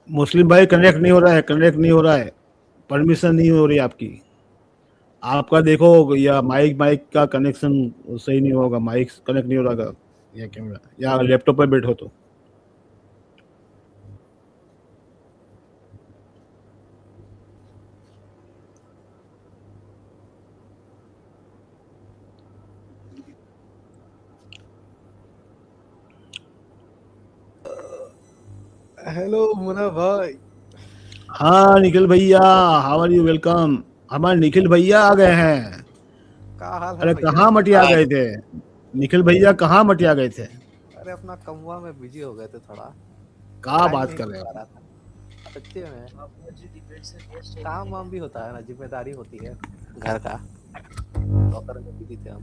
مسلم بھائی کنیکٹ نہیں ہو رہا ہے، کنیکٹ نہیں ہو رہا ہے، پرمیشن نہیں ہو رہی آپ کی. آپ کا دیکھو یا مائک کا کنیکشن صحیح نہیں ہوگا، مائک کنیکٹ نہیں ہو رہا گا یا کیمرہ یا لیپ ٹاپ پہ بیٹھو تو. ہیلو منا بھائی. ہاں نکھل بھیا، ہاؤ آر یو، ویلکم. ہمارے نکھل بھیا آ گئے ہیں. کیا حال ہے ارے بھیا؟ کہاں مٹیا گئے تھے نکھل بھیا، کہاں مٹیا گئے تھے؟ ارے اپنا کموا میں بزی ہو گئے تھے تھوڑا، کہاں ٹائم بات نہیں کر مل رہے پا ہو؟ رہا تھا. سچے میں کام وام بھی ہوتا ہے نا، ذمہ داری ہوتی ہے گھر کا، تو میں بزی تھے ہم.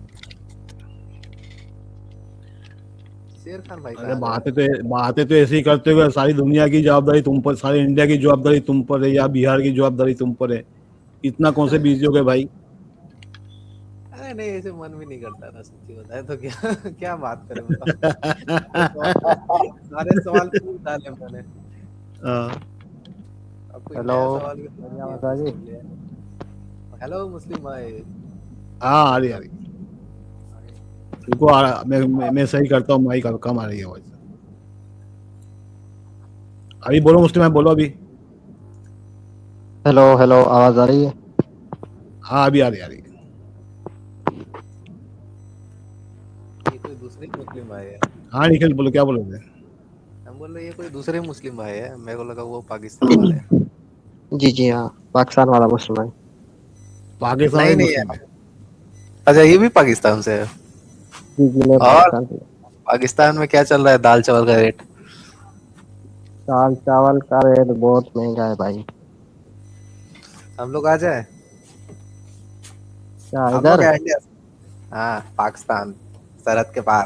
شیر خان بھائی ارے کہاں گئے؟ باتیں تو ایسے ہی کرتے ہوئے، ساری دنیا کی جوابداری تم پر، ساری انڈیا کی جوابداری تم پر ہے یا بہار کی جوابداری تم پر ہے. اتنا کون سے بزی ہو گئے بھائی؟ ارے نہیں، ایسے من بھی نہیں کرتا نا، سچی بتائے تو کیا بات کریں. مطلب سارے سوال پوچھ ڈالے میں نے. ہاں. اب کوئی ہیلو، نیا سوال بھی میری نہیں آواز آ پوچھ گئی؟ سکتے. ہیلو مسلم بھائی. ہاں آ رہی آ رہی. رکو میں صحیح کرتا ہوں، مائک کم آ رہی ہے آواز. ابھی بولو مسلم بھائی، بولو ابھی. ہیلو ہیلو، آواز آ رہی ہے؟ ہاں ابھی آ رہی آ رہی. یہ کوئی دوسرے مسلم بھائی ہے؟ ہاں نکھل بولو، کیا بولو گے؟ ہم بول رہے یہ کوئی دوسرے مسلم بھائی ہے، میرے کو لگا وہ پاکستان والے. جی جی ہاں، پاکستان والا مسلمان. پاکستان نہیں میں نہیں، مسلم ہے. اچھا یہ بھی پاکستان سے ہے. جی جی، میں اور پاکستان سے. پاکستان میں کیا چل رہا ہے دال چاول کا ریٹ؟ دال چاول کا ریٹ بہت مہنگا ہے بھائی. ہم لوگ آ جائیں؟ کیا ہم لوگ ادھر؟ انڈیا، ہاں پاکستان سرحد کے پار.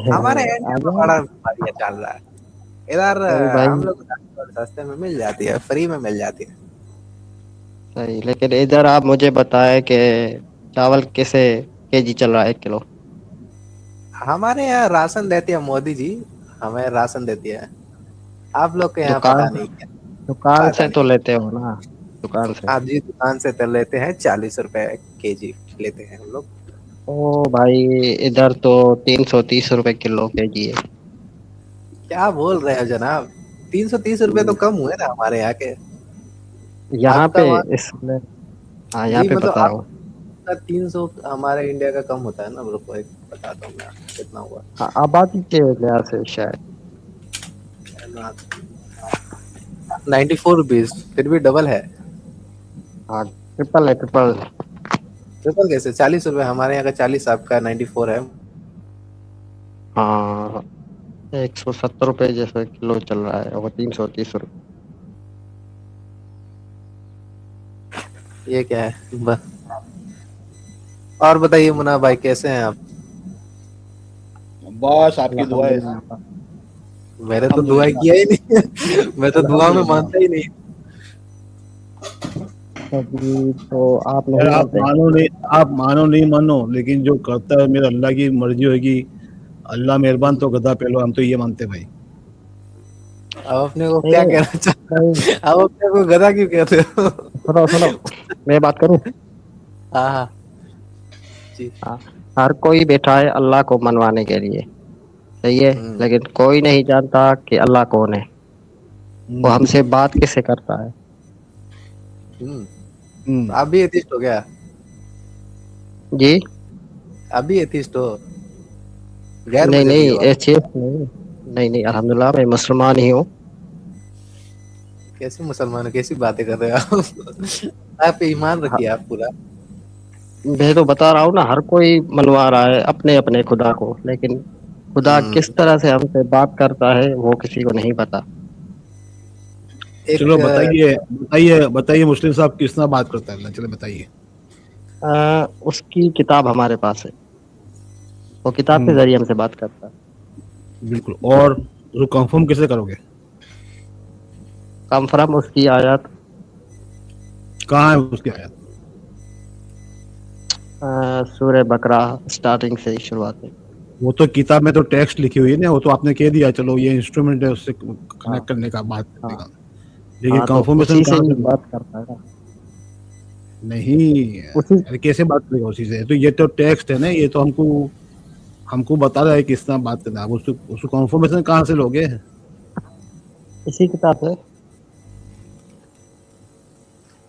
ہمارے آ انڈیا میں جائیں بڑا بڑھیا چل رہا ہے ادھر. صحیح بھائی، ہم لوگ سستے میں مل جاتی ہے، فری میں مل جاتی ہے. صحیح. لیکن ادھر آپ مجھے بتائیں کہ چاول کیسے کے جی چل رہا ہے 1 کلو؟ ہمارے یہاں راشن دیتی ہے مودی جی، ہمیں راشن دیتی ہے. آپ لوگ کے یہاں دکان پتا نہیں کیا. دکان پتا سے تو نہیں. لیتے ہو نا؟ دکان سے. آپ جی دکان سے تو لیتے ہیں، 40 روپے کے جی لیتے ہیں ہم لوگ. او بھائی، ادھر تو 330 روپے کلو کے جی ہے. کیا بول رہے ہیں جناب؟ 330 روپے تو کم ہوئے نا ہمارے یہاں کے. یہاں آپ کا پہ وہاں اس میں، ہاں یہاں جی پہ مطلب بتا رہا آپ ہوں. کا 300 ہمارے انڈیا کا کم ہوتا ہے نا. کو بتاتا ہوں میں کتنا ہوا. ہاں، آبادی کے لحاظ سے شاید. 94 روپیز، پھر بھی ڈبل ہے. ہاں ٹرپل ہے، ٹرپل. ٹرپل کیسے؟ 40 روپے ہمارے یہاں کا 40، آپ کا 94 ہے. ہاں 170 روپے جیسے کلو چل رہا ہے، وہ 330 روپے. یہ کیا ہے بس. اور بتائیے منا بھائی، کیسے ہیں آپ؟ بس آپ کی دعا الحمد ہے. للہ. میں نے تو الحمد دعا للہ. کیا ہی نہیں. میں تو دعا الحمد میں للہ. مانتا ہی نہیں. ابھی تو آپ یار نہیں آپ مانتے؟ مانو نہیں، آپ مانو نہیں مانو، لیکن جو کرتا ہے میرا اللہ کی مرضی ہوئے گی. اللہ مہربان تو گدا پہلو، ہم تو یہ مانتے بھائی. اب اپنے کو کیا نہیں کہنا نہیں، چاہتے؟ اب اپنے کو گدا کیوں کہتے ہو؟ سنو سنو، میں بات کروں. ہاں ہاں جی. ہاں، ہر کوئی بیٹھا ہے اللہ کو منوانے کے لیے، صحیح ہے. ہوں لیکن کوئی نہیں جانتا کہ اللہ کون ہے. وہ ہم سے بات کیسے کرتا ہے. تو آپ بھی ایتھسٹ ہو گیا؟ جی ابھی ایتھسٹ ہو؟ غیر نہیں مذہبی نہیں، ہو آپ؟ نہیں نہیں، الحمد للہ میں مسلمان ہی ہوں. کیسے مسلمان، کیسی باتیں کر رہے ہو آپ ایمان رکھیے آپ پورا. میں تو بتا رہا ہوں نا، ہر کوئی منوا رہا ہے اپنے اپنے خدا کو، لیکن خدا ہوں کس طرح سے ہم سے بات کرتا ہے وہ کسی کو نہیں پتا. چلو ایک بتائیے، بتائیے مسلم صاحب کس طرح بات کرتا ہے اللہ، چلو بتائیے. اس کی کتاب ہمارے پاس ہے، وہ کتاب کے ذریعے ہم سے بات کرتا ہے. بالکل. اور اس کو کنفرم کیسے کرو گے؟ کنفرم اس کی آیات. کہاں ہے اس کی آیات؟ سورہ بقرہ اسٹارٹنگ سے ہی شروعات ہے. वो तो किताब में तो टेक्स्ट लिखी हुई है ना, वो तो आपने कह दिया चलो ये इंस्ट्रूमेंट है उससे हाँ कनेक्ट करने का, बात करने हाँ का, लेकिन हाँ, तो कंफर्मेशन उसी से कहाँ ही से बात करता है ना। नहीं, उसी अरे कैसे बात करेगा उसी से? तो ये तो टेक्स्ट है ना, ये तो हमको हमको बता रहा है किस तरह बात करना है। आप उसको कंफर्मेशन कहाँ से लोगे? इसी किताब से।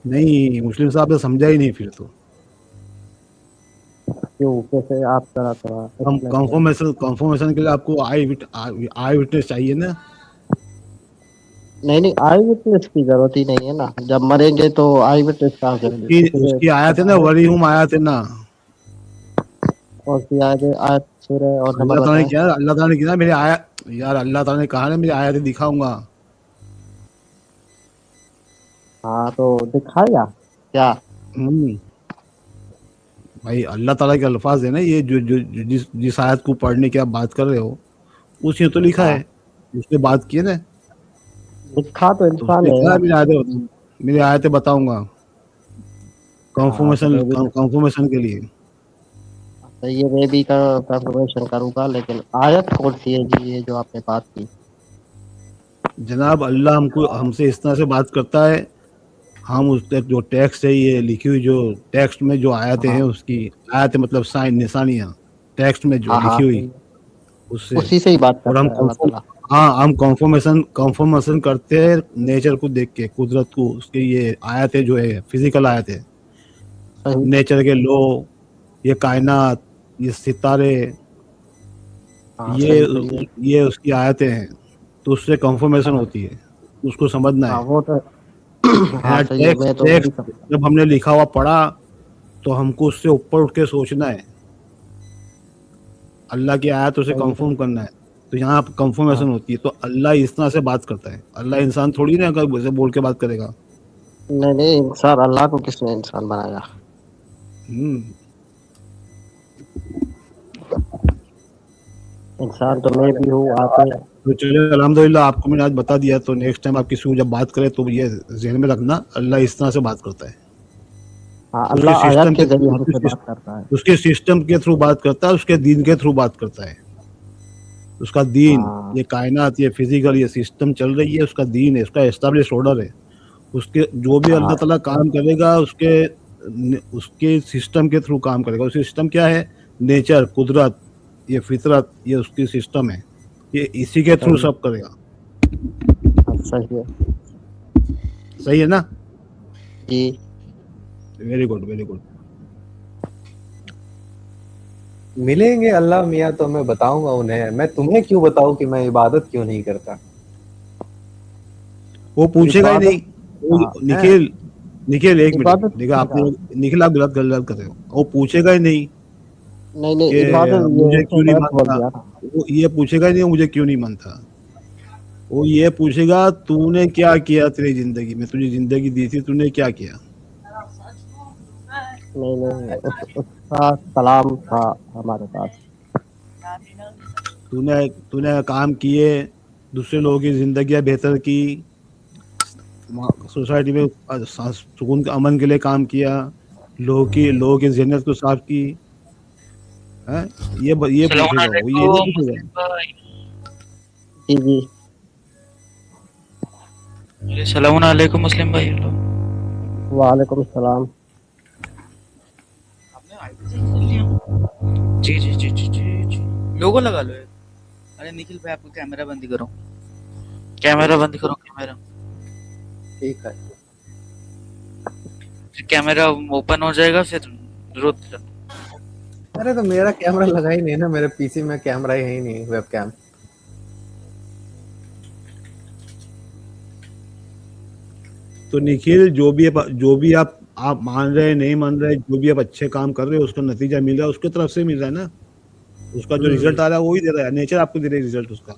नहीं, मुस्लिम साहब ने समझा ही नहीं फिर तो। क्यों, कैसे, आप थोड़ा थोड़ा हम एक्सप्लेन करें। कंफर्मेशन के लिए आपको आई विटनेस चाहिए ना। नहीं नहीं, आई विटनेस की जरूरत ही नहीं है ना, जब मरेंगे तो आई विटनेस कहाँ से मिलेगी, उसकी किसी से उसकी आयत है पता ना, है? वली हुम आयत है ना। कौन सी आयत है? आयत सूरह और नंबर अल्लाह ताला ने बताएं। किया, अल्लाह ताला ने किया मेरे आयत, यार अल्लाह ताला ने कहा ना मेरी आयतें दिखाऊंगा। हाँ तो दिखाया क्या? हम्म, भाई अल्लाह ताला के अल्फाज है ना ये, जो जिस आयत को पढ़ने की आप बात कर रहे हो, उसमें तो लिखा हाँ, है, उसने बात की है ना। लिखा तो तो इंसान उसने है कहा ना। मेरी आयतें बताऊंगा हाँ तो कंफर्मेशन मैं भी कंफर्मेशन के लिए। तो ये मैं भी कंफर्मेशन करूंगा, लेकिन आयत कौन सी है जी, ये जो आपने बात की? जनाब अल्लाह हमसे इस तरह से बात करता है, हम उस जो टेक्स्ट है, ये लिखी हुई जो टेक्स्ट में जो आयतें हैं, हाँ उसकी आयतें मतलब साइन निशानियाँ टेक्स्ट में जो हाँ लिखी हाँ, हुई सही है। उससे। उसी से ही बात और हम करता है अल्लाह कंफर्म ताला। हाँ, हम कंफर्मेशन करते हैं नेचर को देख के, कुदरत को, उसके ये आयतें जो है फिजिकल आयतें, सही। नेचर के लॉ, ये कायनात, ये सितारे, हाँ ये सही सही है। ये उसकी आयतें हैं, तो उससे कंफर्मेशन हाँ होती है, उसको समझना हाँ, है। वो तो हाँ यहाँ सही है, टेक्स्ट मैं तो वही टेक्स्ट समझा। जब हमने लिखा हुआ पढ़ा, तो हमको उससे ऊपर उठ के सोचना है, अल्लाह की आयत उसे सही है। कंफर्म करना है। तो यहाँ हाँ, कंफर्मेशन होती है। तो अल्लाह इस तरह से बात करता है, अल्लाह इंसान थोड़ी ना अगर वैसे बोल के बात करेगा। नहीं नहीं, इंसान, अल्लाह को किसने इंसान बनाया? हम्म, इंसान तो मैं भी हूँ, आप हैं। तो चलिए अल्हम्दुलिल्लाह, आपको मैंने आज बता दिया, तो नेक्स्ट टाइम आप किसी को जब बात करें तो ये जहन में रखना, अल्लाह इस तरह से बात करता है। हाँ, उसके अल्लाह आयत सिस्टम के के जरिए थ्रू हमसे बात करता है। उसके सिस्टम के थ्रू बात करता है, उसके दीन के थ्रू बात करता है। उसका दीन, हाँ ये कायनात, ये फिजिकल, ये सिस्टम चल रही है, उसका दीन है, उसका एस्टेब्लिश ऑर्डर है। उसके जो भी हाँ अल्लाह ताला काम करेगा, उसके उसके सिस्टम के थ्रू काम करेगा। उसकी सिस्टम क्या है? नेचर, कुदरत, ये फितरत, ये उसकी सिस्टम है, ये इसी के थ्रू सही। सब करेगा। हाँ सही है सही है ना? जी। Very good, very good. मिलेंगे अल्लाह मियाँ तो मैं बताऊंगा उन्हें, मैं तुम्हें क्यों बताऊं कि मैं इबादत क्यों नहीं करता। वो पूछेगा ही नहीं। इबादत। हाँ, है निखिल, निखिल एक मिनट, इबादत देखा क्या? आपने, निखिल आप गलत गलत कर रहे हो। वो पूछेगा ही नहीं नहीं नहीं, कि इबादत ये मुझे तो क्यों नहीं गलत बोल मानता। दिया ना। वो ये पूछेगा ही नहीं मुझे क्यों नहीं मानता। वो ये पूछेगा तूने क्या किया तेरी जिंदगी में, तुझे जिंदगी दी थी, तूने क्या किया। नहीं नहीं, उसका सलाम था हमारे पास। तूने तूने काम किए, दूसरे लोगों की जिंदगियां बेहतर की, सोसाइटी में सुकून के अमन के लिए काम किया, लोगों की जहनीत को साफ की है। ये पूछेगा, वो ये नहीं सलामुअलैकुम पूछेगा। मुस्लिम भाई। जी जी। अरे सलामुअलैकुम मुस्लिम भाई। हेलो। वालेकुम सलाम। आपने आईडी चेंज कर लिया? जी जी जी जी जी जी। लोगो लगा लो एक। अरे निखिल भाई आपका कैमरा बंद करो, कैमरा बंद करो, कैमरा। ठीक है। फिर कैमरा ओपन हो जाएगा, फिर रोक दो। अरे तो मेरा कैमरा लगा ही नहीं ना, मेरे पीसी में कैमरा ही है ही नहीं, वेब कैम। तो निखिल, जो भी आप मान रहे हैं, नहीं मान रहे, जो भी आप अच्छे काम कर रहे हो, उसका नतीजा मिल रहा है, उसके तरफ से मिल रहा है ना। उसका जो रिजल्ट आ रहा है वही दे रहा है, नेचर आपको दे रहा है रिजल्ट उसका।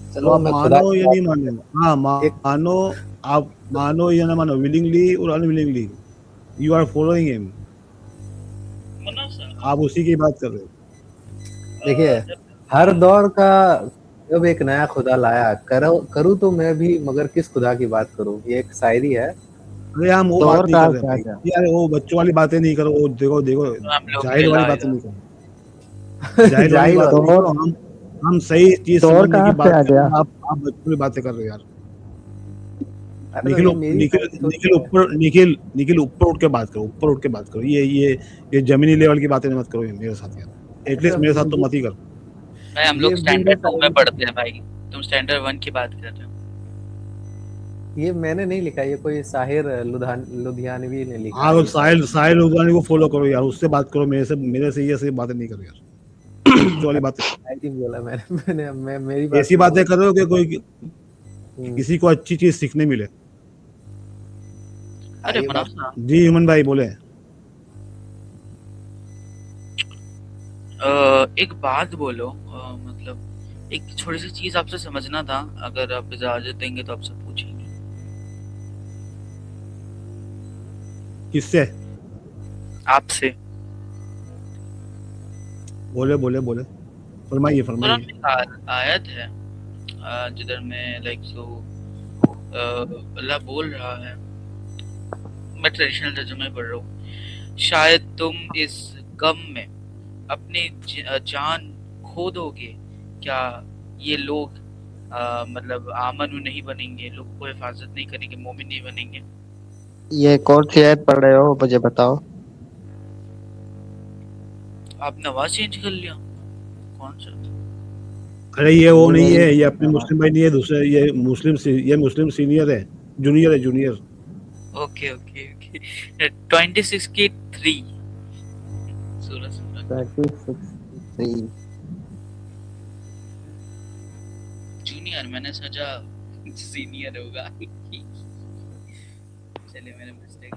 तो चलो आप मैं खुदा मानो की या बात नहीं मानो, हाँ एक मानो, आप मानो या ना मानो, विलिंगली और unwillingly you are following him, आप उसी की बात कर रहे हो। देखिए, हर दौर का जब एक नया खुदा लाया, करूँ तो मैं भी, मगर किस खुदा की बात करूं, ये एक शायरी है। अरे हम वो दौर बात नहीं कहाँ कर रहे से आ भाई गया? यार, वो बच्चों वाली बातें नहीं करो, वो देखो देखो हम लोग जाहिल वाली मिला बातें यार। नहीं करो, जाहिल वाली जाहिल बातें वाली। नहीं करो। हम सही चीज दौर समझने की कहाँ से बात आ कर रहे गया? हैं, आप बच्चों की बातें कर रहे हो यार। अरे तो निखिल ये मेरी निखिल गलती थोड़ी निखिल है। ऊपर निखिल निखिल ऊपर उठ के बात करो, ऊपर उठ के बात करो। ये जमीनी लेवल की बातें मत करो मेरे साथ यार, एटलीस्ट मेरे साथ तो मत ही करो। भाई हम ये लोग मेरे स्टैंडर्ड 2 में साइड पढ़ते हैं भाई, तुम स्टैंडर्ड 1 की बात कर रहे हो। ये मैंने नहीं लिखा, ये कोई साहिर लुधियानवी ने लिखा हाँ है तो ये साहिल साहिल उदवानी को फॉलो करो यार, उससे बात करो, मेरे से ये सही बातें नहीं करो यार। बच्चों वाली बातें, शायरी बोला मैं मेरी बात ऐसी सुनो। बातें कर रहे हो कि कोई हम्म, किसी को अच्छी चीज सीखने मिले। अरे ये मनोज बात साहब, जी हुमन भाई बोले। एक बात बोलो, मतलब एक छोटी सी चीज आपसे समझना था, अगर आप इजाजत देंगे तो आपसे पूछेंगे। किससे? आपसे। बोले बोले बोले, फरमाइए कुरान फरमाइए। में एक आयत है जिधर में लाइक सो अल्लाह बोल रहा है, मैं ट्रेडिशनल तर्जुमे पढ़ रहा हूँ, शायद तुम इस गम में अपनी जान खो दोगे, क्या ये लोग मतलब आमन नहीं बनेंगे, लोगों को हिफाजत नहीं करेंगे, मोमिन नहीं बनेंगे। ये कौन सी आयत पढ़ रहे हो, मुझे बताओ। आपने आवाज चेंज कर लिया, कौन सा? अरे ये वो ये नहीं मेरी है, ये अपने आवाज। मुस्लिम भाई नहीं है, दूसरे ये मुस्लिम सीनियर है, जूनियर है जूनियर। ओके ओके ओके 26 की 3 सूरह सूरह 36 जूनियर, मैंने सोचा सीनियर होगा। चलिए मेरे मिस्टेक।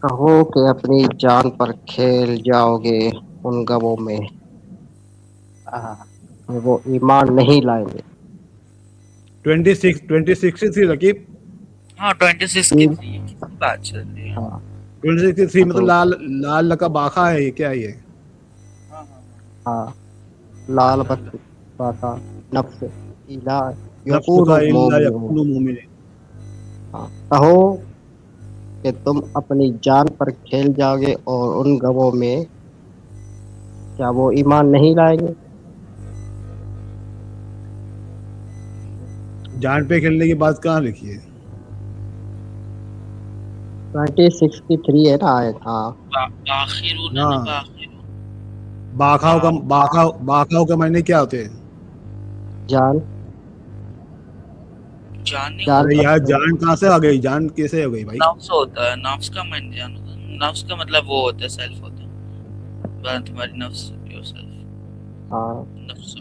कहो कि अपनी जान पर खेल जाओगे उन गमों में, आहा, वो ईमान नहीं लाएंगे। 26 थी रकीब। हाँ 26 की 3 बात चल रही है। हाँ 26 मतलब तो लाल लका बाखा है, ये क्या है ये? हाँ हाँ हाँ, लाल बत्ती बाता नफ्स इला नफ्स का यकूनु इल्ला मोमिन। यकुनु मोमिन। हाँ, कहो कि तुम अपनी जान पर खेल जाओगे और उन गमों में, क्या वो ईमान नहीं लाएंगे। जान पे खेलने की बात कहाँ लिखी है? 2063 है ना आयत। हाँ बाखिरून है हाँ। ना, बाखिरून बाखाओ का मायने क्या होते हैं? जान जान नहीं जान अरे पर यार खेल। जान कहाँ से आ गई, जान कैसे हो गई भाई? नफ्स होता है, नफ्स का मन जान, नफ्स का मतलब वो होता है, सेल्फ होता है, बस तुम्हारी नफ्स, योरसेल्फ, हाँ, नफ्स।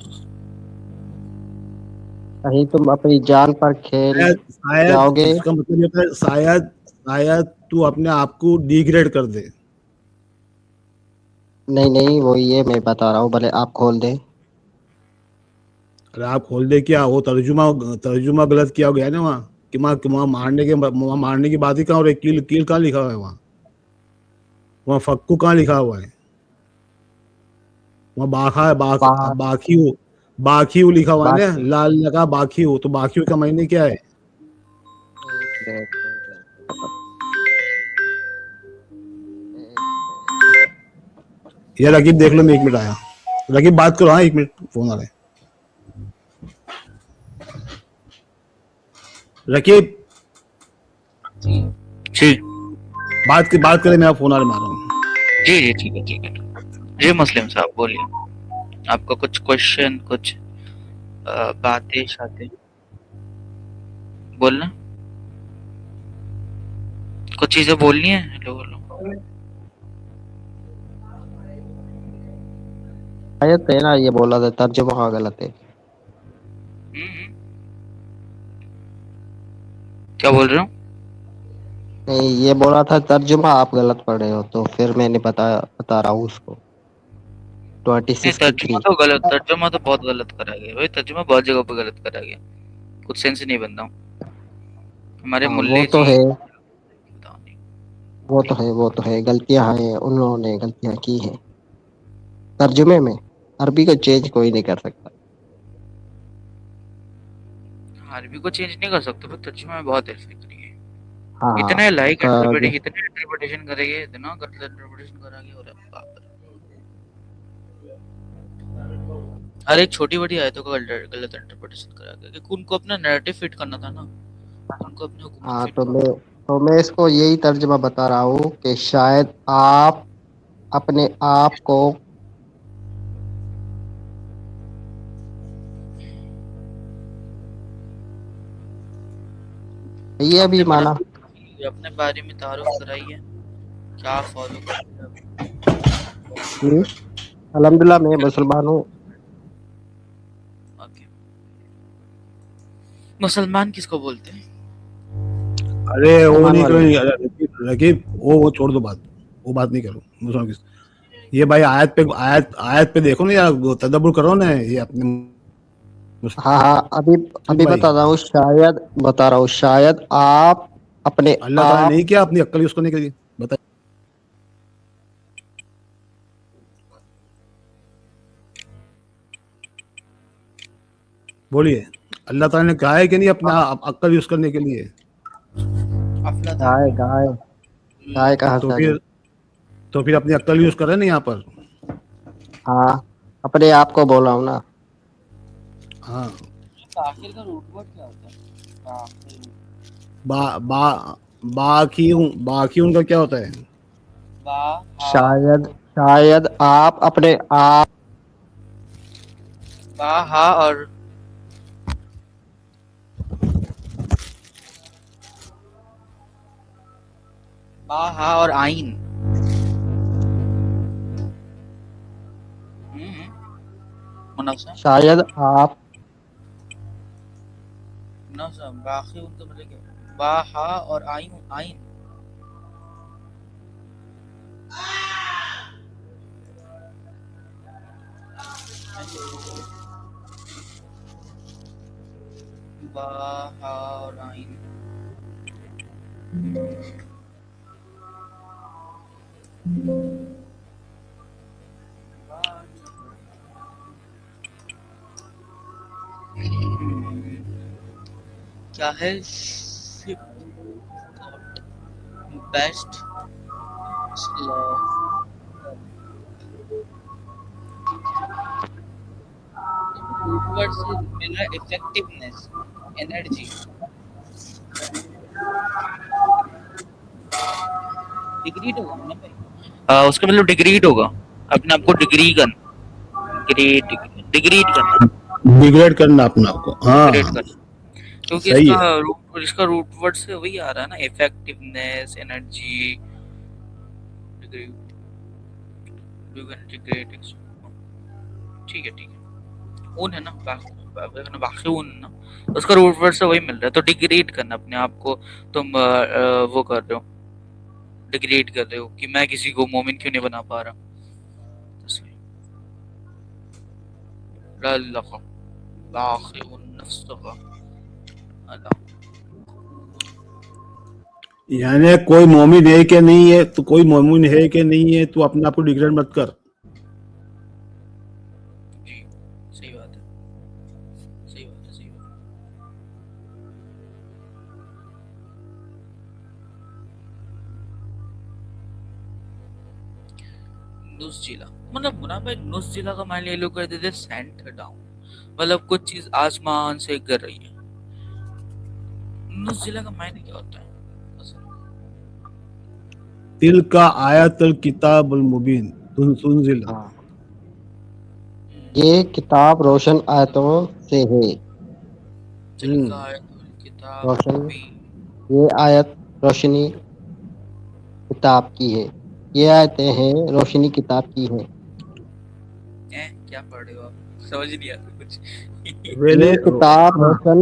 कहीं तुम अपनी जान पर खेल शायद जाओगे। इसका मतलब ये होता है, शायद तू अपने आप को डिग्रेड कर दे। नहीं नहीं, वो ये मैं बता रहा हूँ, भले आप खोल दें। अरे आप खोल दे क्या, वो तर्जुमा गलत किया गया है ना वहाँ, कि वहाँ मारने की बात ही कहाँ हो रही है? कील कील कहाँ लिखा हुआ है वहाँ फक्कू कहाँ लिखा हुआ है? वहाँ बाखा है, बाहर बाखियो लिखा हुआ है ना, बाकी लाल लगा बाखियो, तो बाखियो का मायने क्या है? एक मिनट, ये रकीब देख लो, मैं 1 मिनट आया। रकीब बात करो, हाँ 1 मिनट फोन आ रहा है। रकीब जी बात करें, मैं फोन आ रहा हूँ। जी जी ठीक है ठीक है। जी मुस्लिम साहब बोलिए, आपका कुछ क्वेश्चन, कुछ बातें शातें बोलना, कुछ चीजें बोलनी है। Hello hello. आयत है ना, ये बोला था तर्जुमा गलत है। हम्म। क्या बोल रहे हो? नहीं, ये बोला था तर्जुमा आप गलत पढ़ रहे हो, तो फिर मैंने बता रहा हूँ उसको। नहीं 26 तर्जुमा तो गलत, तर्जुमा तो बहुत गलत करा गया भाई, तर्जुमा बहुत जगह पे गलत करा गया, कुछ सेंस नहीं बनता हमारे हाँ, मुल्ले वो तो जी। है, पता नहीं। वो तो है, गलतियां हैं, उन्होंने गलतियां की हैं तर्जुमे में। अरबी को चेंज कोई नहीं कर सकता। हाँ عربی کو چینج نہیں کر سکتے پر ترجمہ میں بہت ہیلپ کری ہے. ہاں اتنے لائک ہاں اتنے انٹرپریٹیشن کرے گے, اتنا غلط انٹرپریٹیشن کرا گے, اور باپ رے. ہر ایک چھوٹی بڑی آیتوں کا غلط انٹرپریٹیشن کرا گیا کہ ان کو اپنا نیریٹو فٹ کرنا تھا نا, ان کو اپنی حکومت ہاں فٹ تو کرنا. میں اس کو یہی ترجمہ بتا رہا ہوں کہ شاید آپ اپنے آپ کو یہ ہم بھی نے مانا. اپنے بارے میں تعارف کرائی ہے, کیا فالو کرتے ہیں. الحمدللہ میں مسلمان ہوں. اوکے, مسلمان کس کو بولتے ہیں؟ ارے وہ ایمان نہیں والے. کرو رقیب, وہ چھوڑ دو بات, وہ بات نہیں کرو مسلمان کس. یہ بھائی آیت پہ دیکھو نا یار, تدبر کرو نا یہ اپنے ہاں مسلم ابھی بھائی. بتا رہا ہوں شاید آپ اپنے اللہ تعالیٰ نے آپ نہیں کیا اپنی عقل یوز کرنے کے لیے, بتائیے. بولیے, اللہ تعالیٰ نے کہا ہے کہ نہیں اپنا عقل یوز کرنے کے لیے؟ گائے گائے گائے کہاں تو سے آ گئی؟ پھر اپنی عقل یوز کرے نا یہاں پر. ہاں اپنے آپ کو بول رہا ہوں نا. ہاں, آخر کا روٹ ورڈ کیا ہوتا ہے؟ با با باقی ان کا کیا ہوتا ہے؟ شاید آپ اپنے آپ با ہا اور با ہا اور آئین. منافع شاید آپ منافع باقی ان کا مطلب کیا؟ با ہا اور آئین. آئین با ہا اور آئین. کیا ہے بیسٹ اوپر سے ملا افیکٹونیس انرجی ڈگریڈ ہوگا نا بھائی, اس کا مطلب ڈگریڈ ہوگا, اپنے آپ کو ڈگری کرنا, ڈگریڈ کرنا, ڈیگریڈ کرنا اپنے آپ کو. ہاں ڈگریڈ ہاں, کرنا, کیونکہ صحیح ہے. اس کا روٹ ورڈ سے وہی آ رہا ہے نا, افیکٹونیس انرجی. ٹھیک ہے اون ہے نا, باقی اون ہے نا, اس کا روٹ ورڈ سے وہی مل رہا ہے. تو ڈگریڈ کرنا اپنے آپ کو, تم وہ کر رہے ہو, ڈگریڈ کر رہے ہو کہ میں کسی کو مومن کیوں نہیں بنا پا رہا. یعنی کوئی مومن ہے کہ نہیں ہے, تو کوئی مومن ہے کہ نہیں ہے, تو اپنے آپ کو ڈیگریڈ مت کر. جی صحیح بات ہے, صحیح بات ہے, صحیح بات ہے. نزجیلا مطلب منافع, نزجیلا کا معنی یہ لوگ کہتے تھے سینٹ ڈاؤن, مطلب کچھ چیز آسمان سے گر رہی ہے. نزجیلا کا معنی کیا ہوتا ہے؟ تلک آیت الکتاب المبین تنزل. ہاں یہ کتاب روشن آیتوں سے ہے. تلک آیت الکتاب روشن المبین. یہ آیت روشنی کتاب کی ہے. یہ آیتیں ہیں روشنی کتاب کی ہیں. کیا پڑھ رہے ہو آپ, سمجھ نہیں آتا کچھ. یہ کتاب روشن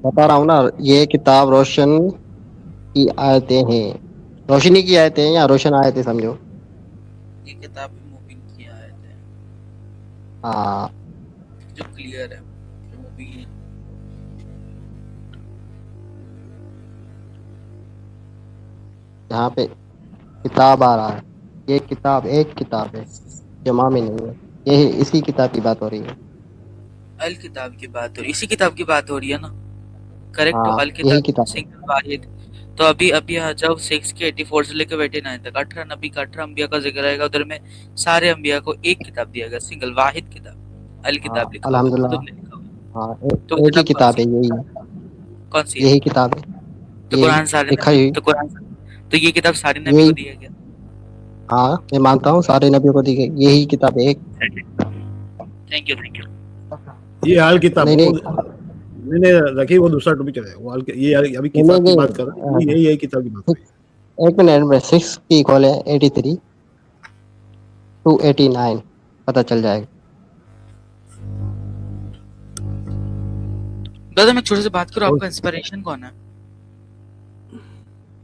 بتا رہا ہوں نا, یہ کتاب روشن کی آیتیں ہیں. روشنی کی آیتیں ہیں یا روشن آیتیں سمجھو. یہ کتاب مبین کی آیت ہے ہاں جو کلیئر ہے, جو مبین ہے. جہاں پہ کتاب آ رہا ہے, یہ کتاب ایک کتاب ہے, جمع میں نہیں ہے. یہ اسی کتاب کی بات ہو رہی ہے. الکتاب کی بات ہو رہی, اسی کتاب کی بات ہو رہی ہے نا. करेक्ट हाँ, अल यही किताब किताब है। सिंगल वाहिद। तो अभी आ जाओ 6 के 84 से लेकर 89 तक 18 नबी का 18 अंबिया का जिक्र आएगा, उधर में सारे अंबिया को एक किताब दिया गया, सिंगल वाहिद किताब अल हाँ, किताब लिखा होगा, अल्हम्दुलिल्लाह। खुद ने लिखा होगा। हाँ, तो वो एक ही किताब कौन किताब सी है, यही है, कौन सी है? यही किताब है, तो यही कुरान सारे लिखा नबी, ही। तो कुरान, तो ये किताब सारे नबी को यही, दिया गया। हाँ मैं मानता हूँ सारे नबियों को दी गई यही किताब है। Thank you thank you. ये हाल किताब नहीं वो नहीं मैंने रखी, वो दूसरा टॉपिक चलेगा वो ये अभी नहीं किताब की नहीं बात कर रहे हैं, यही यही किताब की बात हो रही है। एक मिनट में 6 की कॉल है, 83 टू 89 पता चल जाएगा। दादा मैं छोटे से बात करूँ, और आपका इंस्पिरेशन कौन है?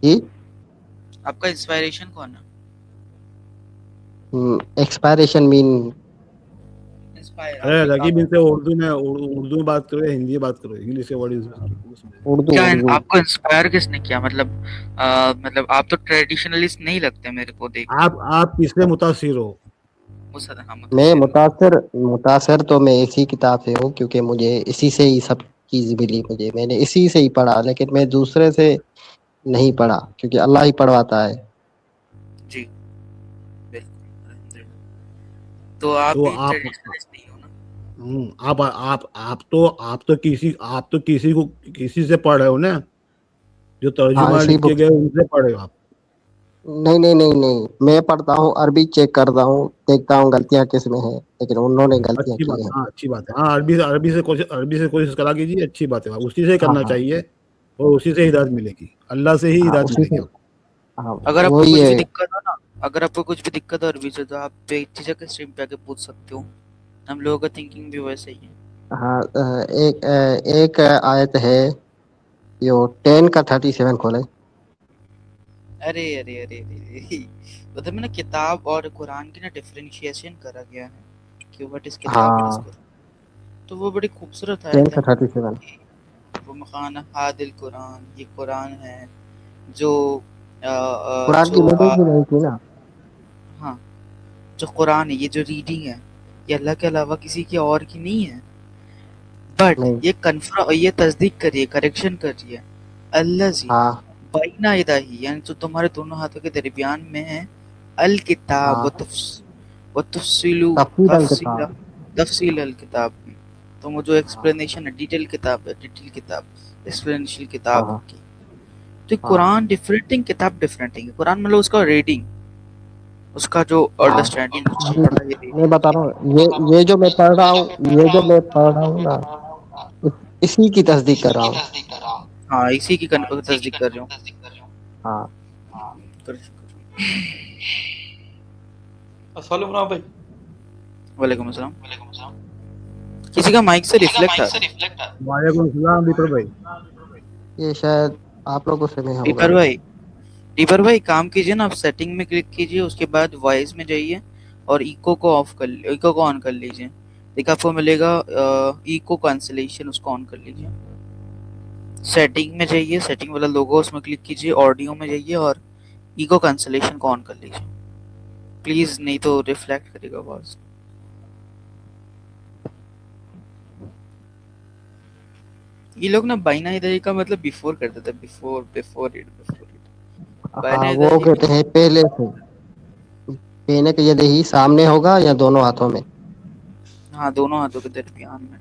जी, आपका इंस्पिरेशन कौन है? एक्सपायरेशन मीन इंस्पायर अरे आपके रकीब इनसे उर्दू में बात करो या हिंदी में बात करो, इंग्लिश के वर्ड यूज उर्दू क्या उर्दू। आपको इंस्पायर किसने किया? मतलब आप तो ट्रेडिशनलिस्ट नहीं लगते मेरे को देख के। आप किससे मुतासिर हो? हाँ मैं मुतासिर हूँ। मुतासर तो मैं इसी किताब से हूँ, क्योंकि मुझे इसी से ही सब चीज़ मिली, मुझे मैंने इसी से ही पढ़ा, लेकिन मैं दूसरे से नहीं पढ़ा, क्योंकि अल्लाह ही पढ़वाता है। जी बिल्कुल अल्हम्दुलिल्लाह। तो आप तो भी आप ट्रेडिशनलिस्ट नहीं हो ना? आप तो किसी से पढ़ रहे हो ना, जो हाँ, तर्जुमा इसी लिख के बुक गए उनसे पढ़ रहे हो आप। नहीं नहीं नहीं नहीं, मैं पढ़ता हूँ, अरबी चेक करता हूँ, देखता हूँ गलतियाँ किस में है, लेकिन उन्होंने गलतियाँ अच्छी बात की है, हैं। हाँ अच्छी बात है, हाँ अरबी से कोशिश करा कीजिए, अच्छी बात है, उसी से हाँ करना हाँ चाहिए और उसी से हिदायत मिलेगी, अल्लाह से ही हाँ, हिदायत उसी से। मिलेगी आपको। हाँ, अगर आपको वही कुछ है। भी दिक्कत हो ना, अगर आपको कुछ भी दिक्कत हो अरबी से, तो आप बेझिझक स्ट्रीम पे आके पूछ सकते हो। हम लोगों का थिंकिंग भी वैसे ही है। हाँ, एक आयत है, यो 10 का 37 खोले। अरे अरे अरे अरे मतलब में ना किताब और कुरान की ना डिफरेंशिएशन करा गया है कि व्हाट इज किताब व्हाट इज हाँ, कुरान। तो वो बड़ी खूबसूरत 10 आयत का है। 37। वो मकान हादिल कुरान, ये कुरान है जो कुरान की मीटिंग भी नहीं थी ना। हाँ जो कुरान है, ये जो रीडिंग है, ये अल्लाह के अलावा किसी की और की नहीं है, बट नहीं। ये कन्फर्म, ये तस्दीक कर रही है, करेक्शन कर रही है अल्लाह जी हाँ बैना इदाही, यानी तो तुम्हारे दोनों हाथों के दरमियान में है अल किताब हाँ, व तफसीलु तफसील अल तफसीला किताब। तफसील अल किताब में, तो वो जो एक्सप्लेनेशन है, डिटेल किताब है, डिटेल किताब, एक्सप्लेनेशन हाँ किताब हाँ की। तो हाँ कुरान डिफरेंट थिंग, किताब डिफरेंट थिंग। कुरान मतलब उसका रीडिंग, उसका जो हाँ। अंडरस्टैंडिंग, उसको जी, पढ़ा, ये मैं रीडिंग बता होती रहा है। हूँ, ये जो मैं पढ़ रहा हूँ, ये जो मैं पढ़ रहा हूँ ना, इसी की तस्दीक कर रहा हूँ। हाँ इसी की तस्दीक कर रहे हो। हाँ, अस्सलाम वालेकुम भाई। वालेकुम अस्सलाम। किसी का माइक से रिफ्लेक्ट आ रहा है। वालेकुम सलाम दीपक भाई। ये शायद आप लोगों से नहीं होगा। दीपर भाई काम कीजिए ना, आप सेटिंग में क्लिक कीजिए, उसके बाद वॉइस में जाइए और इको को ऑन कर लीजिए। देखिए आपको मिलेगा इको कैंसिलेशन, उसको ऑन कर लीजिए। सेटिंग में जाइए, सेटिंग वाला लोगो उसमें क्लिक कीजिए, ऑडियो में जाइए और इको कैंसिलेशन को ऑन कर लीजिए प्लीज, नहीं तो रिफ्लेक्ट करेगा आवाज। ये लोग ना बाइनरी का मतलब बिफोर कर देते हैं, बिफोर इट। हाँ, वो बाइनरी कहते हैं पहले से। पहले के यदि ही सामने होगा या दोनों हाथों में। हाँ दोनों हाथों के दरमियान में।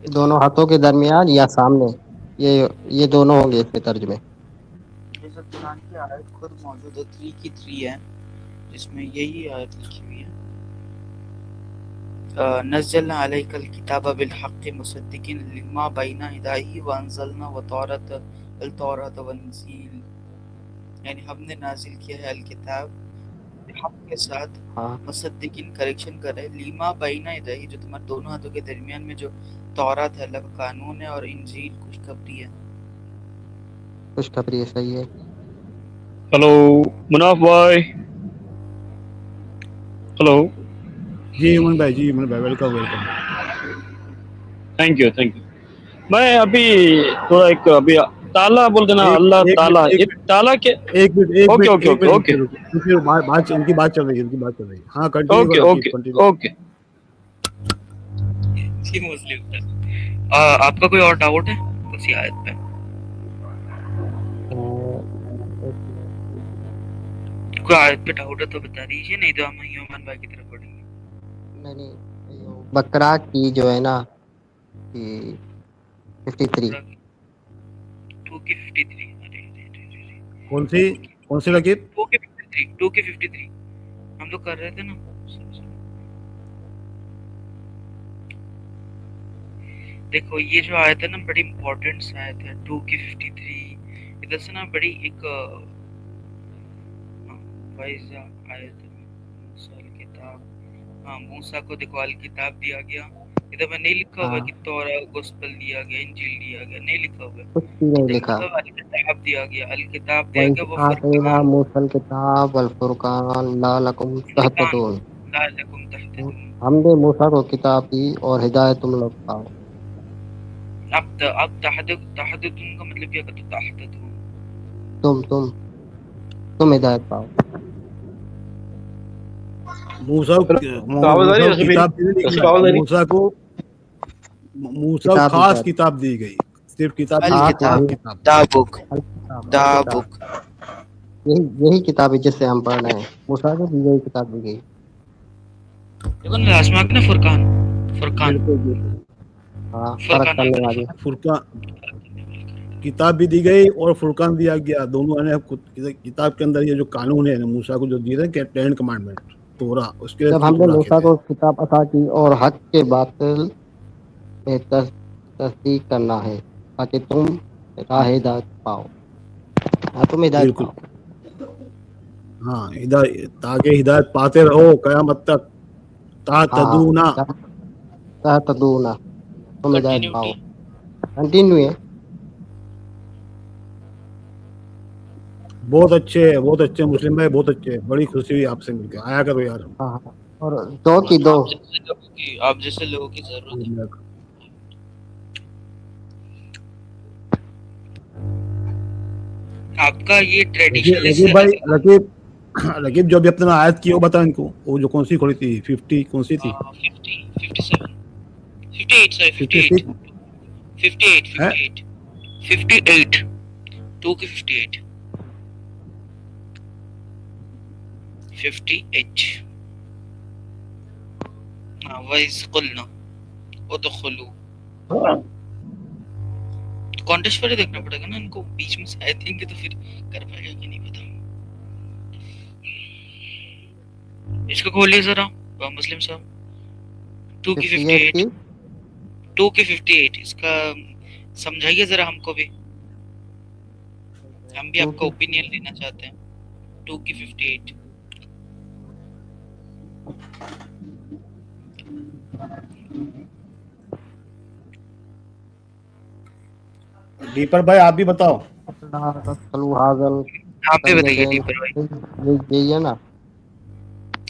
दोनों हाथों के दरमियान या सामने, ये दोनों होंगे इसके तर्जुमे। जैसे कुरान की आयत खुद मौजूद है 3 की 3 है, जिसमें यही आयत लिखी हुई है, नज़्ज़लना अलैकल किताबा बिल हक़्क़ि मुसद्दिक़िन लिमा बैना यदैहि व अंज़लना अल-तौरात व इंजील, यानी हमने नाजिल किया है अल किताब हक़ के साथ, हाँ, मुसद्दिक़िन करेक्शन कर रहे हैं, लिमा बैना यदैहि जो तुम्हारे दोनों हाथों के दरमियान में जो तौरात है अल्लाह का कानून है, और इंजील खुशखबरी है। खुशखबरी सही है। हेलो मुनाफ भाई। हेलो। जी इमन भाई वेलकम वेलकम। Thank you. मैं अभी थोड़ा एक अभी ताला बोल देना, एक अल्लाह एक ताला, मिनट ये ताला के। एक मिनट ओके ओके एक ओके मिनट ओके रुकिए, बात उनकी बात चल रही है। हाँ कंटिन्यू ओके करो, ओके कंटिन्यू। ओके। जी मोस्टली आपका कोई और डाउट है? उसी आयत पे। कोई आयत पे डाउट है तो बता दीजिए, नहीं तो हम ह्यूमन भाई की तरफ बढ़ेंगे। नहीं, बकरा की जो है ना कि 53 2 की 53। अरे कौन सी रकीब? 2 की 53 हम लोग कर रहे थे ना। देखो ये जो आयत है ना बड़ी इंपॉर्टेंट आयत है, 2 की 53। इधर से ना बड़ी एक वाइजा आयत मूसा किताब। हाँ, मूसा को देखो अल किताब दिया गया, इधर में नहीं लिखा हुआ हाँ। कि तौरा गोस्पेल दिया गया, इंजील दिया गया, नहीं लिखा हुआ। कुछ भी नहीं लिखा। मतलब अल किताब दिया गया, अल किताब दिया गया, वो आतेना फुरकान मूसल किताब वल फुरकान लालकुम तहतदून। लालकुम तहतदून। हमने मूसा को किताब दी और हिदायत तुम लोग पाओ। अब तहतदून का मतलब क्या करता? तहतदून तुम हिदायत पाओ। मूसा आवाज आ रही है? किताब दी गई, आवाज आ रही? मूसा को किताब खास दी। किताब दी गई, सिर्फ किताब अल नहीं, किताब, खास किताब। दा बुक, दा किताब। बुक। यही किताब है जिससे हम पढ़ रहे हैं। मूसा को दी गई किताब दी गई। देखो ना लास्ट में ना फुरकान, फुरकान, हाँ, फर्क फुरकान करने वाली। फुरकान किताब भी दी गई और फुरकान दिया गया, दोनों है किताब के अंदर। ये जो कानून है मूसा को जो दिए थे 10 कमांडमेंट तोरा, उसके लिए जब हमने तोरा मूसा कहते को हैं। किताब अता की और हक के बातिल में तस्दीक करना है ताकि तुम राह हिदायत पाओ। हाँ, तुम हिदायत बिल्कुल। पाओ। हाँ, हिदायत, ताकि हिदायत पाते रहो कयामत तक। तहतदूना, तहतदूना, तुम हिदायत पाओ। कंटिन्यूटी। कंटिन्यू है। बहुत अच्छे मुस्लिम भाई, बहुत अच्छे। बड़ी खुशी हुई आपसे मिलकर, आया करो यार। हाँ, और दो की दो। आप जैसे लोगों की जरूरत है। आपका ये ट्रेडिशनल रकीब भाई, रकीब जो भी अपने आयत की वो बता इनको, वो जो कौन सी खोली थी 50, कौन सी थी? 50, 57, 58, sorry 58, 58, 58, 58, 2 की 58, 58। हाँ, वाइज कुलना उदखुलू। कॉन्टेक्स्ट पर ही देखना पड़ेगा ना इनको, बीच में से आए देंगे तो फिर कर पाएगा कि नहीं पता। इसको खोलिए जरा मुस्लिम साहब। 2 की 58, 2 की 58, इसका समझाइए जरा हमको भी, हम भी आपका ओपिनियन लेना चाहते हैं। 2 की 58। दीपर भाई आप भी बताओ। आप भी बताइए दीपर भाई। यही है ना।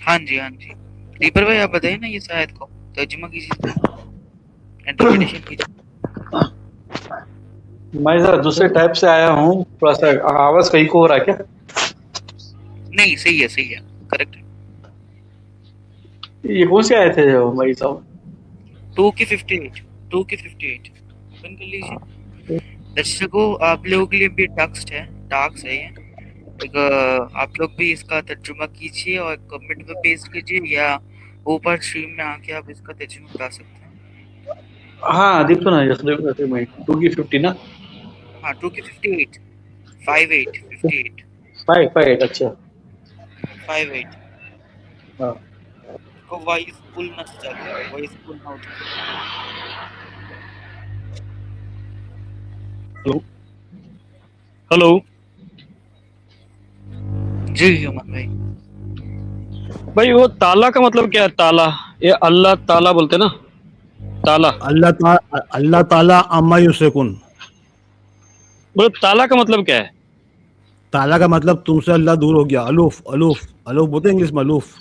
हाँ जी, हाँ जी, दीपर भाई आप बताइए ना ये शायद को तर्जुमा कीजिए, इंटरप्रिटेशन कीजिए। मैं जरा दूसरे टाइप से आया हूँ, थोड़ा सा आवाज कहीं को हो रहा है क्या? नहीं, सही है, करेक्ट है। ये कौन से आए थे भाई साहब? 2 की 58, 2 की 58 ओपन कर लीजिए। दर्शकों आप लोगों के लिए भी टास्क है ये एक, आप लोग भी इसका तर्जुमा कीजिए और कमेंट में पेश कीजिए, या ऊपर स्ट्रीम में आके आप इसका तर्जुमा बता सकते हैं। हाँ दीप तो ना, मैं 2 की 50 ना। हाँ, 2 की 58, 58, 58, 5 अच्छा 58 हाँ। को वॉइस पुल ना चालू करो, वॉइस पुल ना उठो। हेलो जी ह्यूमन भाई। भाई, वो ताला का मतलब क्या है? ताला, ये अल्लाह ताला बोलते ना, ताला। अल्लाह ताला अम्मा युशरिकुन। बोले ताला का मतलब क्या है? ताला का मतलब तुमसे अल्लाह दूर हो गया। अलूफ बोलते इंग्लिश में, अलूफ।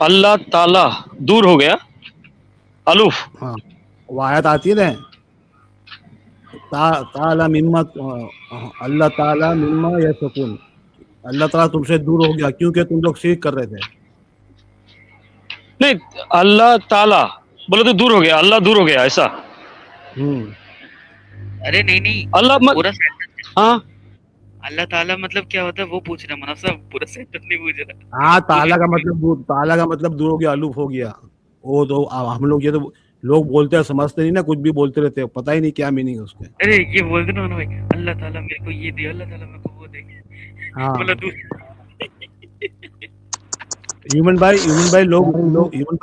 अल्लाह ताला दूर हो गया, अलूफ। हाँ, वो आयत आती है ना, ताला मिम्मा, अल्लाह ताला मिम्मा यसकुन। अल्लाह ताला तुमसे दूर हो गया क्योंकि तुम लोग शिर्क कर रहे थे। नहीं, अल्लाह ताला बोले तो दूर हो गया, अल्लाह दूर हो गया, ऐसा? अरे नहीं नहीं, अल्लाह मत पूरा सेंटेंस। हाँ अल्लाह ताला मतलब क्या होता है वो पूछ रहा मना साहब, पूरा सेंटेंस नहीं पूछ रहा। हाँ, पूरी ताला का मतलब दूर हो गया, अलूफ हो गया। वो तो हम लोग ये तो लोग बोलते हैं, समझते नहीं ना, कुछ भी बोलते रहते हैं, पता ही नहीं क्या मीनिंग है उसके। अरे ये बोल दो ना भाई, अल्लाह ताला मेरे को ये दिया, अल्लाह ताला मेरे को वो दे, हाँ, मतलब तू ह्यूमन भाई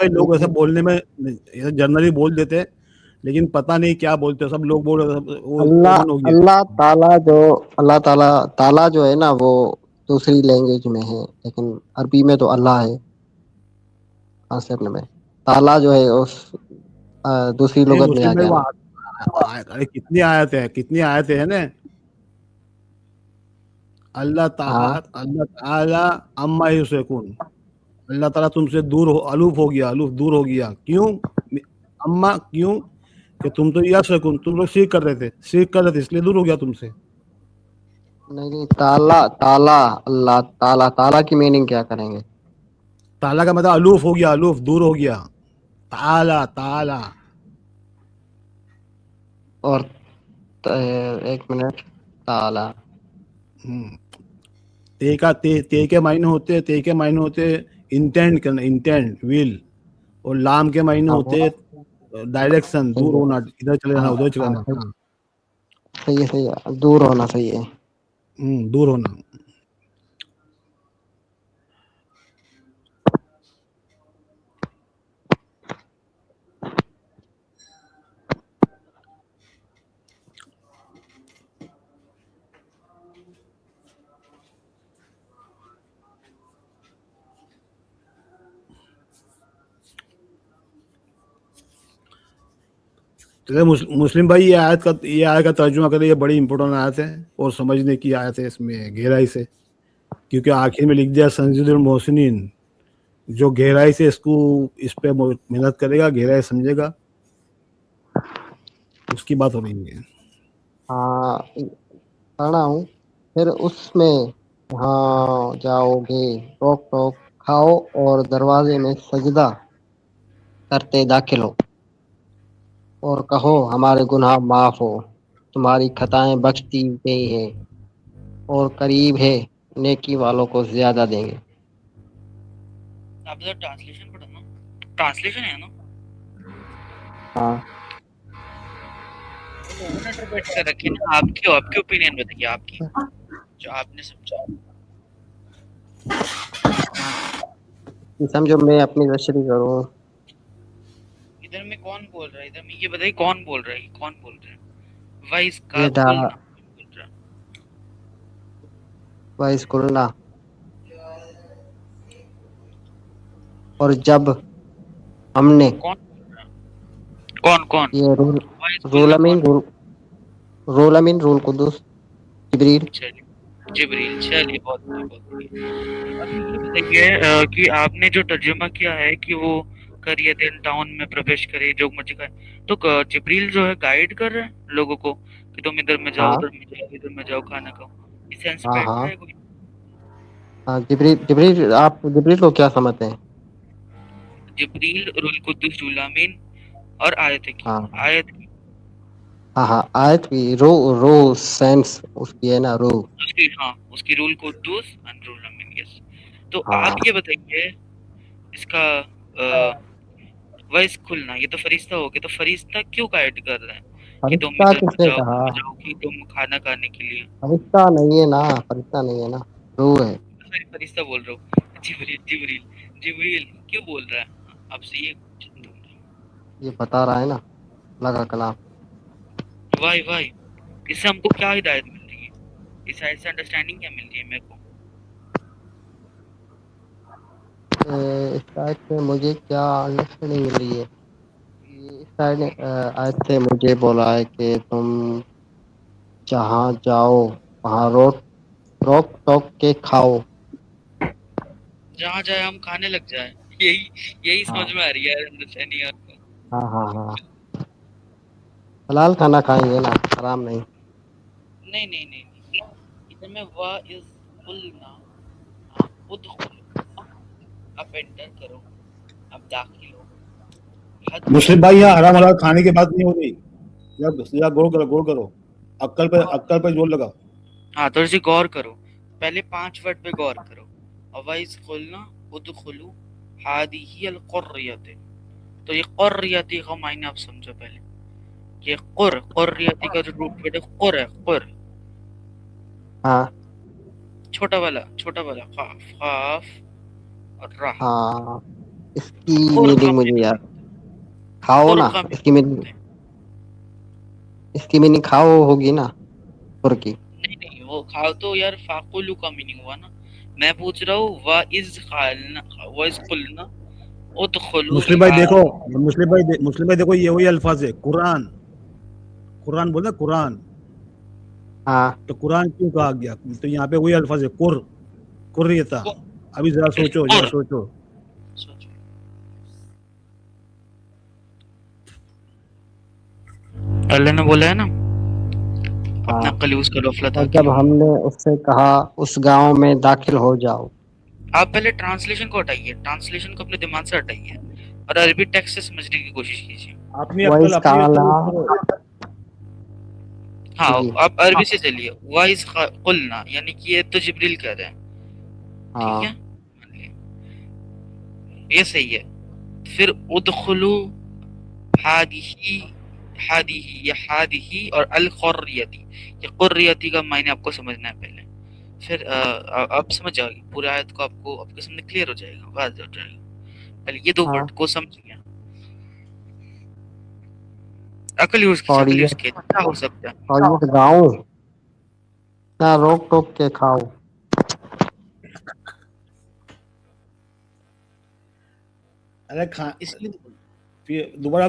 लोग ऐसे बोलने में जनरली बोल देते हैं, लेकिन पता नहीं क्या बोलते हैं, सब लोग बोल रहे हैं, वो अल्लाह कॉमन हो गया। अल्लाह ताला ताला जो है ना वो दूसरी लैंग्वेज में है, लेकिन अरबी में तो अल्लाह है कॉन्सेप्ट में। ताला जो है उस दूसरी नहीं लुगत में आ मुस्लिम भाई, गया वो ना। अरे कितनी आयतें हैं ना। हाँ अल्लाह ताला अम्मा युशरिकून, अल्लाह ताला तुमसे अलूफ हो गया, अलूफ दूर हो गया। क्यों? अम्मा क्यों? कि तुम तो यशरकून, तुम लोग शिर्क कर रहे थे, इसलिए दूर हो गया तुमसे। नहीं, ताला ताला अल्लाह ताला ताला की मीनिंग क्या करेंगे? ताला का मतलब अलूफ हो गया, अलूफ दूर हो गया। ताला ताला और एक मिनट, ताला हम्म, ते के मायने होते इंटेंट करना, इंटेंट विल, और लाम के मायने हाँ होते डायरेक्शन, सही दूर है। होना, इधर चले जाना, हाँ उधर चले हाँ जाना। हाँ, सही है, दूर होना सही है। दूर होना। तो मुस्लिम भाई, ये आयत का तर्जुमा करें, ये बड़ी इंपॉर्टेंट आयत है और समझने की आयत है इसमें गहराई से, क्योंकि आखिर में लिख दिया संजीदुल मोहसिनीन, जो गहराई से इस पे मेहनत करेगा, गहराई समझेगा, उसकी बात हो रही है। हाँ पढ़ा हूँ। फिर उसमें हाँ जाओगे, टोक टोक खाओ और दरवाजे में सजदा करते दाखिल हो, और कहो हमारे गुनाह माफ हो, तुम्हारी खताएं बख्श दी गई है, और करीब है नेकी वालों को ज्यादा देंगे। आप जरा ट्रांसलेशन पढ़ो ना, ट्रांसलेशन है ना, हाँ उन्होंने इंटरप्रेट कर रखी है ना। आपकी ओपिनियन बताइए, आपकी जो आपने समझा। समझो, मैं अपनी तशरीह करूँ। इधर में कौन बोल रहा है, इधर में ये बताइए कौन बोल रहा है, कौन बोल रहा है? वाइस का ये कुल ना बोल रहा है। वाइस कुलना, और जब हमने कौन बोल रहा है? कौन ये वाइस कुल ना कौन? रूल अमीन रूल कुदूस जिब्रील। चलिए जिब्रील, चलिए बहुत बढ़िया। अब ये बताइए कि आपने जो तर्जुमा किया है कि वो करिए दिन टाउन में प्रवेश करे जो मर्जी खाए, तो जिब्रील जो है गाइड कर रहे हैं लोगों को कि तुम इधर में जाओ, हाँ उधर में जाओ, इधर में जाओ, खाना खाओ, इस सेंस हाँ बैठ रहा हाँ है कोई? हाँ जिब्रील आप जिब्रील को क्या समझते हैं? जिब्रील रुल कुद्दुस रुल अमीन और आयत की हाँ आयत हाँ आयत की रो सेंस उसकी है ना, रो। उसकी, हाँ उसकी रूल कुद्दुस एंड रुल अमीन, यस। तो हाँ आप ये बताइए इसका वॉइस खुलना, ये तो फरिश्ता हो गया, तो फरिश्ता क्यों गाइड कर रहे हैं कि तुम फरिश्ता इधर किसने जाओ, कहा? वहाँ जाओ, कि तुम खाना खाने के लिए? फरिश्ता नहीं है ना, फरिश्ता नहीं है ना, रो है। सॉरी फरिश्ता बोल रहा हूँ, जिब्रील जिब्रील जिब्रील क्यों बोल रहा है आपसे ये? ये बता रहा है ना लगा कलाम। वाई वाई, इससे हमको क्या हिदायत मिल रही है, इस आयत से अंडरस्टैंडिंग क्या मिल रही है मेरे को? इस आयत से मुझे क्या अंडरस्टैंडिंग मिल रही है? इस आयत से मुझे बोला है कि तुम जहाँ जाओ वहाँ रोक टोक के खाओ। जहाँ जाए हम खाने लग जाए, यही यही हाँ समझ में आ रही है अंडरस्टैंडिंग आपको? हाँ हाँ हाँ, हलाल खाना खाएंगे ना, हराम नहीं। नहीं नहीं नहीं नहीं, इधर में वा इज कुलना, उदखुल, आप एंटर करो, आप दाखिल हो, हद मुस्लिम भाई, यहाँ हराम हलाल खाने की बात नहीं हो रही, या गौर करो, अक्कल पे जोर लगाओ. हाँ थोड़ी सी गौर करो, पहले 5 वर्ड पे गौर करो. अवाइज खुलना उदखुलू हादिही अल क़ुर्रियत, तो ये क़ुर्रियती का मायने आप समझो पहले. ये क़ुर्रियती का जो रूट वर्ड है क़ुर है, क़ुर हाँ छोटा वाला क़ाफ और रा. हाँ, इसकी क़ुर का मीनिंग मुझे मीनिंग याद, खाओ क़ुर ना, का इसकी मीनिंग, इसकी मीनिंग खाओ होगी ना, कुर की. नहीं वो खाओ तो यार फाकुलू का मीनिंग हुआ ना. मैं पूछ रहा हूँ वाइज खालना वाइज कुलना उदखुलू मुस्लिम भाई देखो, मुस्लिम भाई देखो, ये वही अल्फाज है. कुरान बोला कुरान, हाँ तो कुरान क्यों कहा गया? तो यहाँ पे वही अल्फाज है कुर्रियता. अभी जरा सोचो. सोचो. अल्लाह ने बोला है ना अपना हाँ. अक्ल यूज करो अफला और जब ताकिलून. हमने उससे कहा उस गांव में दाखिल हो जाओ. आप पहले ट्रांसलेशन को हटाइए, ट्रांसलेशन को अपने दिमाग से हटाइए और अरबी टेक्स्ट से समझने की कोशिश कीजिए. अपनी वाइस अक्ल काला, हाँ जी आप अरबी से चलिए. वाइज कुलना यानी कि ये तो जिब्रील कह रहे हैं, ठीक हाँ है, मान लिया. ये सही है. फिर उदखुलू हादिही या हादिही और अल क़ुर्रियती, ये क़ुर्रियती का मायने आपको समझना है पहले. फिर आप समझ जाओगे पूरी आयत को, आपके सामने क्लियर हो जाएगा, वाज़ हो जाएगा. पहले ये 2 हाँ. वर्ड को समझिए. अकल यूज और ये कीजिए, क्या हो सकता है. और ये गाँव ना रोक टोक के खाओ. अरे इसलिए फिर दोबारा